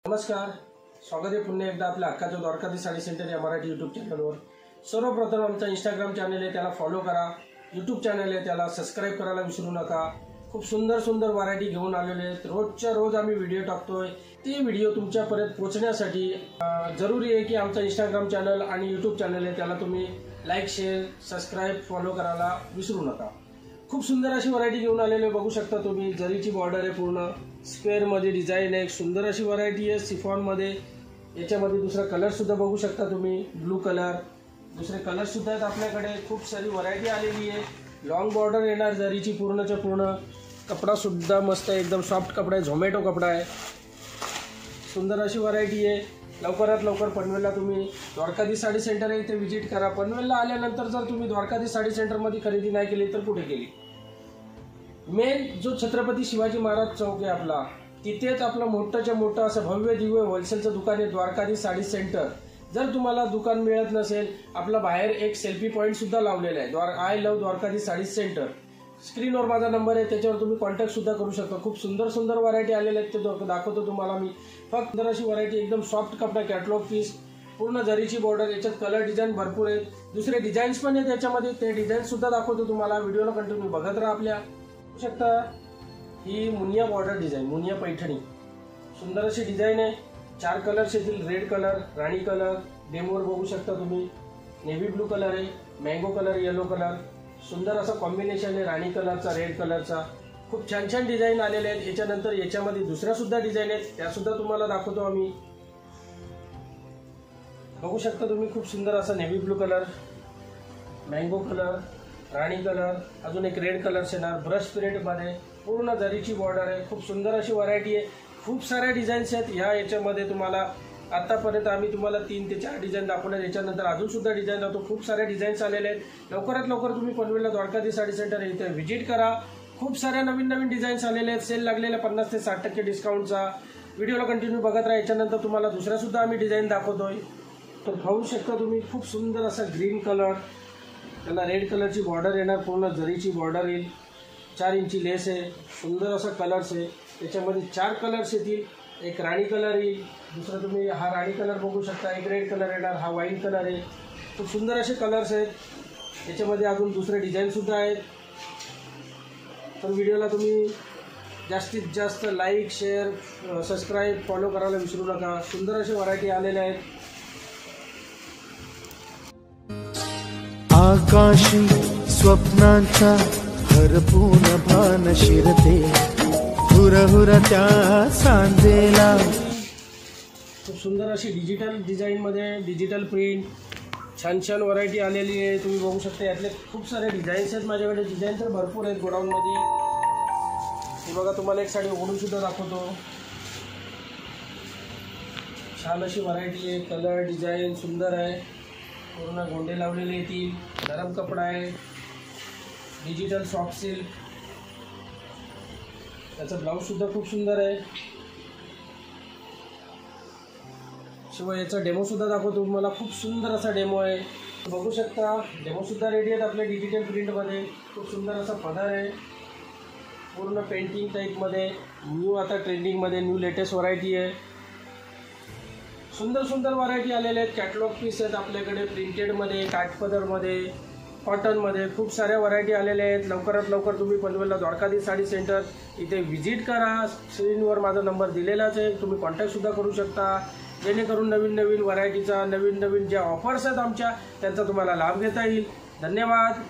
नमस्कार, स्वागत आहे पुन्हा एकदा आपल्या हक्काच्या द्वारकाधीश साडी सेंटर या मराठी यूट्यूब चॅनलवर। सर्वप्रथम आमचा इंस्टाग्राम चॅनल आहे त्याला फॉलो करा, यूट्यूब चॅनल आहे त्याला सबस्क्राइब करायला विसरू नका। खूप सुंदर सुंदर व्हरायटी घेऊन आलेले आहेत। रोजच्या रोज आम्ही व्हिडिओ टाकतोय। ते व्हिडिओ तुमच्यापर्यंत पोहोचण्यासाठी जरुरी आहे की आमचा इंस्टाग्राम चॅनल आणि यूट्यूब चॅनल आहे त्याला तुम्ही लाईक, शेअर, सबस्क्राइब, फॉलो करायला विसरू नका। खूप सुंदर अशी व्हरायटी घेऊन आलेले बघू शकता तुम्ही। जरीची बॉर्डर आहे, पूर्ण स्क्वेअर मध्ये डिझाइन आहे। सुंदर अशी व्हरायटी आहे शिफॉन मध्ये। याच्यामध्ये दुसरा कलर सुद्धा बघू शकता तुम्ही, ब्लू कलर। दुसरे कलर सुद्धा आहेत आपल्याकडे। खूप सारी व्हरायटी आलेली आहे। लॉंग बॉर्डर येणार जरीची पूर्णच्या पूर्ण। कपडा सुद्धा मस्त आहे, एकदम सॉफ्ट कपडा आहे, झोमॅटो कपडा आहे। सुंदर अशी व्हरायटी आहे। लवकरात लवकर पनवेलला तुम्ही द्वारकाधीश साडी सेंटर आहे इथे विजिट करा। पनवेलला आल्यानंतर जर तुम्ही द्वारकाधीश साडी सेंटर मध्ये खरेदी नाही केली तर कुठे केली? मेन जो छत्रपती शिवाजी महाराज चौक आहे आपला, तिथेच आपलं मोठंच्या मोठं असं भव्य दिव्य होलसेलचं दुकान आहे द्वारकाधीश साडी सेंटर। जर तुम्हाला दुकान मिळत नसेल, आपला बाहेर एक सेल्फी पॉइंट सुद्धा लावलेला आहे, I love Dwarkadhish sari centre. स्क्रीनवर माझा नंबर आहे, त्याच्यावर तुम्ही कॉन्टॅक्ट सुद्धा करू शकता। खूप सुंदर सुंदर व्हरायटी आलेल्या आहेत, ते दाखवतो तुम्हाला मी। फक्त अशी व्हरायटी एकदम सॉफ्ट कपडा, कॅटलॉग पीस, पूर्ण जरीची बॉर्डर। याच्यात कलर डिझाईन भरपूर आहेत, दुसरे डिझाईन्स पण आहेत त्याच्यामध्ये। ते डिझाईन सुद्धा दाखवतो तुम्हाला। व्हिडिओला कंटिन्यू बघत राहा आपल्या। बघू शकता ही मुनिया बॉर्डर डिझाईन, मुनिया पैठणी। सुंदर अशी डिझाईन आहे। 4 कलर्स येतील, रेड कलर, राणी कलर, डेमोवर बघू शकता तुम्ही। नेव्ही ब्लू कलर आहे, मँगो कलर, येलो कलर। सुंदर असं कॉम्बिनेशन आहे राणी कलरचा, रेड कलरचा। खूप छान छान डिझाईन आलेले आहेत। याच्यानंतर याच्यामध्ये दुसऱ्या सुद्धा डिझाईन आहेत, त्या सुद्धा तुम्हाला दाखवतो आम्ही। बघू शकता तुम्ही, खूप सुंदर असा navy blue colour, mango colour, राणी कलर, अजून एक रेड कलर येणार ब्रश प्रिंट मध्ये। पूर्ण जरीची बॉर्डर आहे। खूप सुंदर अशी व्हरायटी आहे। खूप साऱ्या डिझाईन्स आहेत ह्या याच्यामध्ये। तुम्हाला आतापर्यंत आम्ही तुम्हाला 3 ते 4 डिझाईन दाखवले, याच्यानंतर अजून सुद्धा डिझाईन दाखवतो। खूप साऱ्या डिझाईन्स आलेले आहेत। लवकरात लवकर तुम्ही पनवेलला द्वारकाधीश साडी सेंटर इथे व्हिजिट करा। खूप साऱ्या नवीन नवीन डिझाईन्स आलेले आहेत। सेल लागलेला 50 ते 60% डिस्काउंटचा। व्हिडिओला कंटिन्यू बघत राहा। याच्यानंतर तुम्हाला दुसऱ्या सुद्धा आम्ही डिझाईन दाखवतोय। तर पाहू शकता तुम्ही, खूप सुंदर असा ग्रीन कलर, त्याला रेड कलरची बॉर्डर येणार, पूर्ण जरीची बॉर्डर येईल। 4 इंची लेस आहे। सुंदर असा कलर्स आहे, त्याच्यामध्ये 4 कलर्स येतील। एक राणी कलर येईल, दुसरा तुम्ही हा राणी कलर बघू शकता, एक रेड कलर येणार, हा वाईन कलर आहे। खूप सुंदर असे कलर्स आहेत। याच्यामध्ये अजून दुसरे डिझाईन सुद्धा आहेत। तर व्हिडिओला तुम्ही जास्तीत जास्त लाईक, शेअर, सबस्क्राईब, फॉलो करायला विसरू नका। सुंदर अशी व्हरायटी आलेल्या आहेत। आकाशी स्वप्नांचा हरपून भान शिरते, हुरहुर त्या सांजेला। खूप सुंदर अशी डिजिटल डिझाईन मध्ये, डिजिटल प्रिंट, छान छान व्हरायटी आलेली आहे। तुम्ही बघू शकता यातले खूप सारे डिझाईन्स आहेत माझ्याकडे। डिझाईन तर भरपूर आहेत गोडाऊन मध्ये। हे बघा, तुम्हाला एक साडी ओढून सुद्धा दाखवतो। छान अशी व्हरायटी आहे, कलर डिझाईन सुंदर आहे। पूर्ण गोंडे लावलेले येतील, नरम कपडा आहे, डिजिटल सॉफ्ट सिल्क। त्याचा ब्लाउज सुद्धा खूप सुंदर आहे। शिवाय याचा डेमो सुद्धा दाखवतो तुम्हाला। खूप सुंदर असा डेमो आहे, बघू शकता। डेमो सुद्धा रेडी आहेत आपल्या डिजिटल प्रिंट मध्ये। खूप सुंदर असा पदर आहे, पूर्ण पेंटिंग टाईप मध्ये। न्यू आता ट्रेंडिंग मध्ये न्यू लेटेस्ट व्हरायटी आहे। सुंदर सुंदर व्हरायटी आलेल्या आहेत। कॅटलॉग पीस आहेत आपल्याकडे, प्रिंटेड मध्ये, काठपदर मध्ये, कॉटन मध्ये। खूप साऱ्या व्हरायटी आलेल्या आहेत। लवकरात लवकर तुम्ही पनवेलला द्वारकाधीश साडी सेंटर इथे व्हिजिट करा। स्क्रीनवर माझा नंबर दिलेलाच आहे, तुम्ही कॉन्टॅक्ट सुद्धा करू शकता, जेणेकरून नवीन नवीन व्हरायटीचा, नवीन नवीन ज्या ऑफर्स आहेत आमच्या, त्यांचा तुम्हाला लाभ घेता येईल। धन्यवाद।